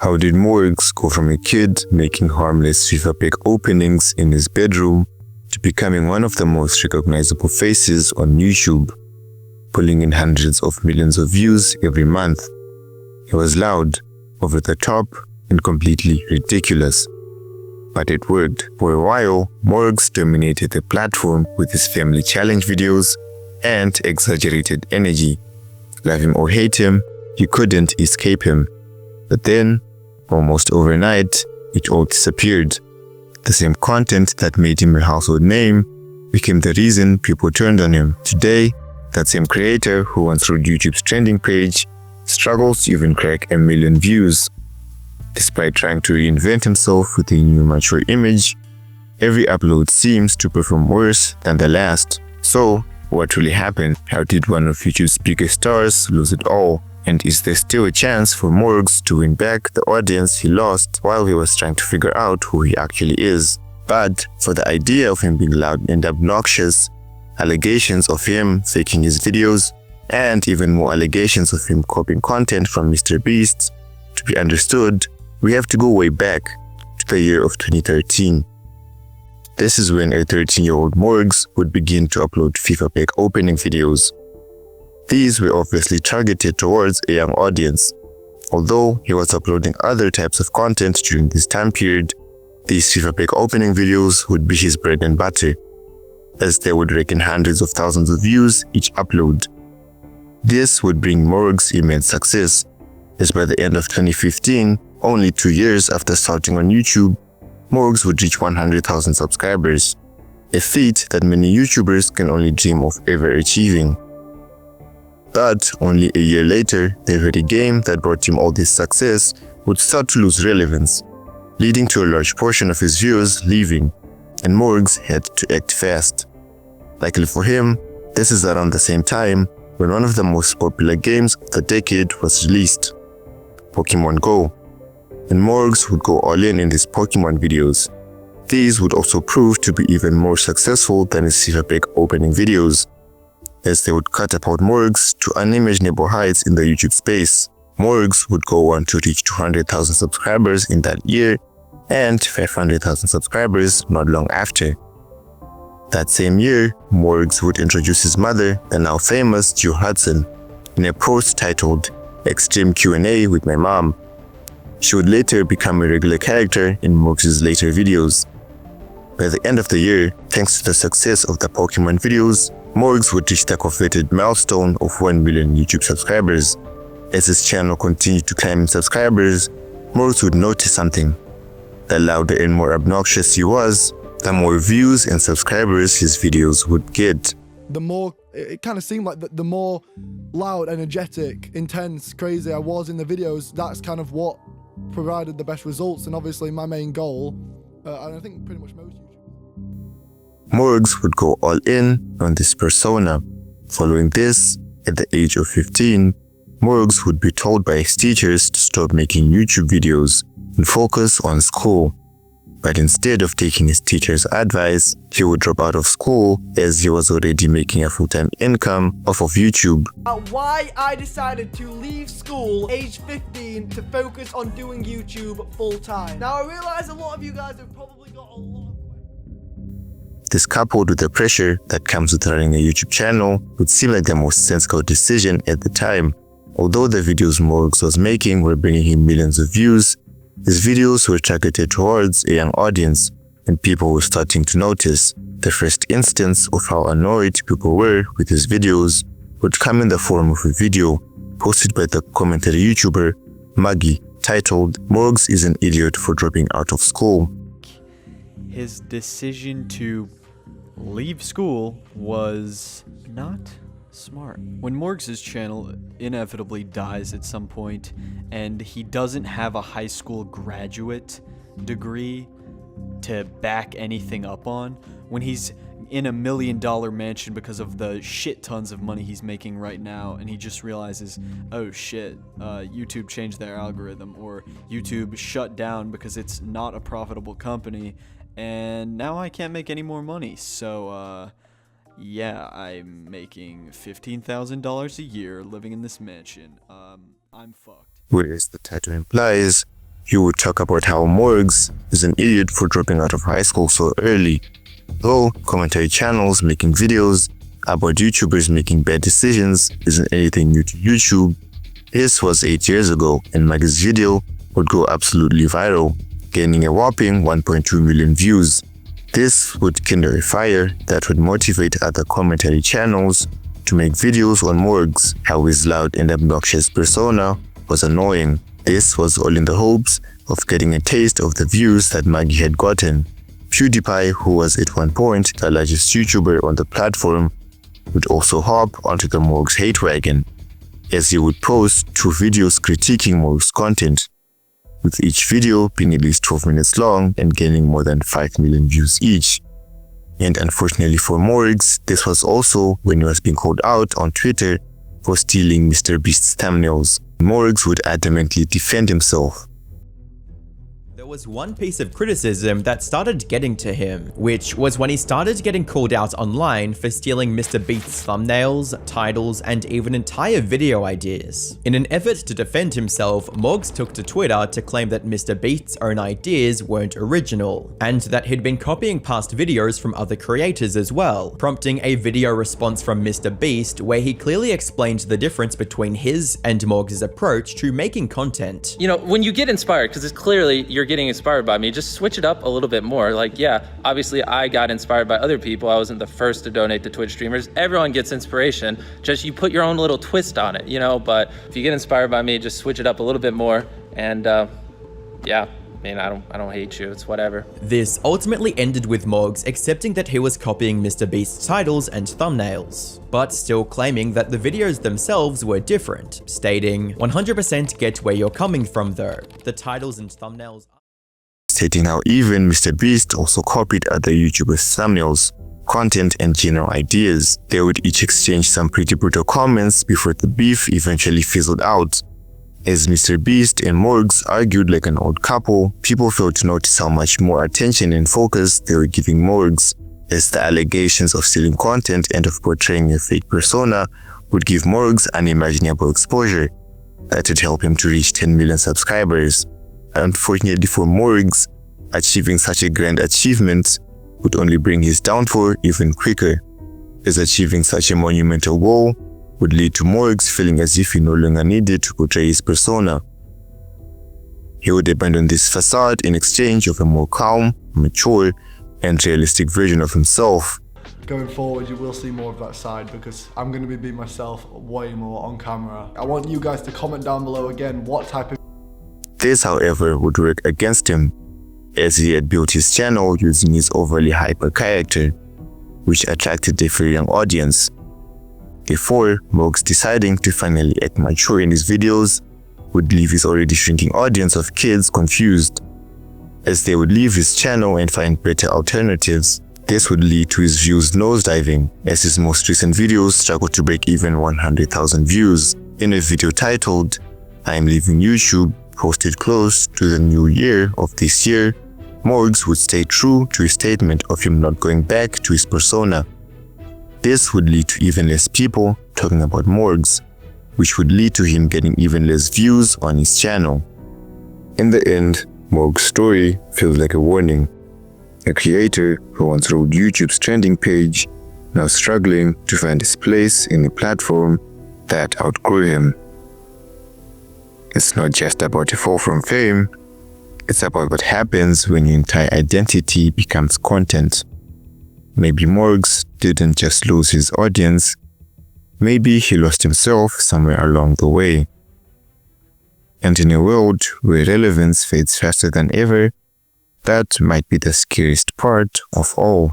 How did Morgz go from a kid making harmless FIFA pack openings in his bedroom to becoming one of the most recognizable faces on YouTube, pulling in hundreds of millions of views every month? He was loud, over the top, and completely ridiculous. But it worked. For a while, Morgz dominated the platform with his family challenge videos and exaggerated energy. Love him or hate him, you couldn't escape him. But then, almost overnight, it all disappeared. The same content that made him a household name became the reason people turned on him. Today, that same creator who once ruled YouTube's trending page struggles to even crack 1 million views. Despite trying to reinvent himself with a new mature image, every upload seems to perform worse than the last. So, what really happened? How did one of YouTube's biggest stars lose it all? And is there still a chance for Morgz to win back the audience he lost while he was trying to figure out who he actually is? But for the idea of him being loud and obnoxious, allegations of him faking his videos, and even more allegations of him copying content from Mr. Beast to be understood, we have to go way back to the year of 2013. This is when a 13-year-old Morgz would begin to upload FIFA pack opening videos. These were obviously targeted towards a young audience. Although he was uploading other types of content during this time period, these FIFA pack opening videos would be his bread and butter, as they would rake in hundreds of thousands of views each upload. This would bring Morgz immense success, as by the end of 2015, only 2 years after starting on YouTube, Morgz would reach 100,000 subscribers, a feat that many YouTubers can only dream of ever achieving. But only a year later, the very game that brought him all this success would start to lose relevance, leading to a large portion of his viewers leaving, and Morgz had to act fast. Luckily for him, this is around the same time when one of the most popular games of the decade was released, Pokemon Go, and Morgz would go all in his Pokemon videos. These would also prove to be even more successful than his FIFA pack opening videos, as they would catapult Morgz to unimaginable heights in the YouTube space. Morgz would go on to reach 200,000 subscribers in that year and 500,000 subscribers not long after. That same year, Morgz would introduce his mother, the now famous Jill Hudson, in a post titled Extreme Q&A with My Mom. She would later become a regular character in Morgz's later videos. By the end of the year, thanks to the success of the Pokemon videos, Morgz would reach the coveted milestone of 1 million YouTube subscribers. As his channel continued to climb in subscribers, Morgz would notice something. The louder and more obnoxious he was, the more views and subscribers his videos would get. The more, it kind of seemed like the more loud, energetic, intense, crazy I was in the videos, that's kind of what provided the best results, and obviously my main goal, and I think pretty much most YouTubers. Morgz would go all in on this persona. Following this, at the age of 15, Morgz would be told by his teachers to stop making YouTube videos and focus on school. But instead of taking his teacher's advice, he would drop out of school as he was already making a full-time income off of YouTube. Why I decided to leave school age 15 to focus on doing YouTube full-time. Now I realize a lot of you guys have probably got a lot of questions. This, coupled with the pressure that comes with running a YouTube channel, would seem like the most sensible decision at the time. Although the videos Morgz was making were bringing him millions of views, his videos were targeted towards a young audience, and people were starting to notice. The first instance of how annoyed people were with his videos would come in the form of a video posted by the commentary YouTuber Maggie, titled "Morgz is an idiot for dropping out of school." His decision to leave school was not smart. When Morgz's channel inevitably dies at some point, and he doesn't have a high school graduate degree to back anything up on, when he's in $1 million mansion because of the shit tons of money he's making right now, and he just realizes, oh shit, YouTube changed their algorithm, or YouTube shut down because it's not a profitable company, and now I can't make any more money, so yeah, I'm making $15,000 a year living in this mansion. I'm fucked. Whereas the title implies, He would talk about how Morgz is an idiot for dropping out of high school so early. Though commentary channels making videos about YouTubers making bad decisions isn't anything new to YouTube, this was 8 years ago and Morgz's video would go absolutely viral, gaining a whopping 1.2 million views. This would kindle a fire that would motivate other commentary channels to make videos on Morgz. How his loud and obnoxious persona was annoying. This was all in the hopes of getting a taste of the views that Morgz had gotten. PewDiePie, who was at one point the largest YouTuber on the platform, would also hop onto the Morgz hate wagon, as he would post 2 videos critiquing Morgz content, with each video being at least 12 minutes long and gaining more than 5 million views each. And unfortunately for Morgz, this was also when he was being called out on Twitter for stealing MrBeast's thumbnails. Morgz would adamantly defend himself. There was one piece of criticism that started getting to him, which was when he started getting called out online for stealing MrBeast's thumbnails, titles, and even entire video ideas. In an effort to defend himself, Morgz took to Twitter to claim that MrBeast's own ideas weren't original, and that he'd been copying past videos from other creators as well, prompting a video response from MrBeast where he clearly explained the difference between his and Morgz's approach to making content. You know, when you get inspired, because it's clearly you're getting inspired by me, just switch it up a little bit more. Like, yeah, obviously I got inspired by other people. I wasn't the first to donate to Twitch streamers. Everyone gets inspiration. Just you put your own little twist on it, you know? But if you get inspired by me, just switch it up a little bit more. And yeah, I mean, I don't hate you. It's whatever. This ultimately ended with Morgz accepting that he was copying MrBeast's titles and thumbnails, but still claiming that the videos themselves were different, stating, "100% get where you're coming from though. The titles and thumbnails..." Stating how even MrBeast also copied other YouTubers' thumbnails, content, and general ideas. They would each exchange some pretty brutal comments before the beef eventually fizzled out. As MrBeast and Morgz argued like an old couple, people failed to notice how much more attention and focus they were giving Morgz, as the allegations of stealing content and of portraying a fake persona would give Morgz unimaginable exposure that would help him to reach 10 million subscribers. Unfortunately for Morgz, achieving such a grand achievement would only bring his downfall even quicker, as achieving such a monumental goal would lead to Morgz feeling as if he no longer needed to portray his persona. He would abandon this facade in exchange of a more calm, mature, and realistic version of himself. Going forward, you will see more of that side because I'm going to be being myself way more on camera. I want you guys to comment down below again what type of... This, however, would work against him, as he had built his channel using his overly hyper character, which attracted a very young audience. Therefore, Morgz deciding to finally act mature in his videos would leave his already shrinking audience of kids confused, as they would leave his channel and find better alternatives. This would lead to his views nosediving, as his most recent videos struggled to break even 100,000 views. In a video titled, "I am leaving YouTube," posted close to the new year of this year, Morgz would stay true to his statement of him not going back to his persona. This would lead to even less people talking about Morgz, which would lead to him getting even less views on his channel. In the end, Morgz's story feels like a warning. A creator who once ruled YouTube's trending page, now struggling to find his place in a platform that outgrew him. It's not just about a fall from fame, it's about what happens when your entire identity becomes content. Maybe Morgz didn't just lose his audience, maybe he lost himself somewhere along the way. And in a world where relevance fades faster than ever, that might be the scariest part of all.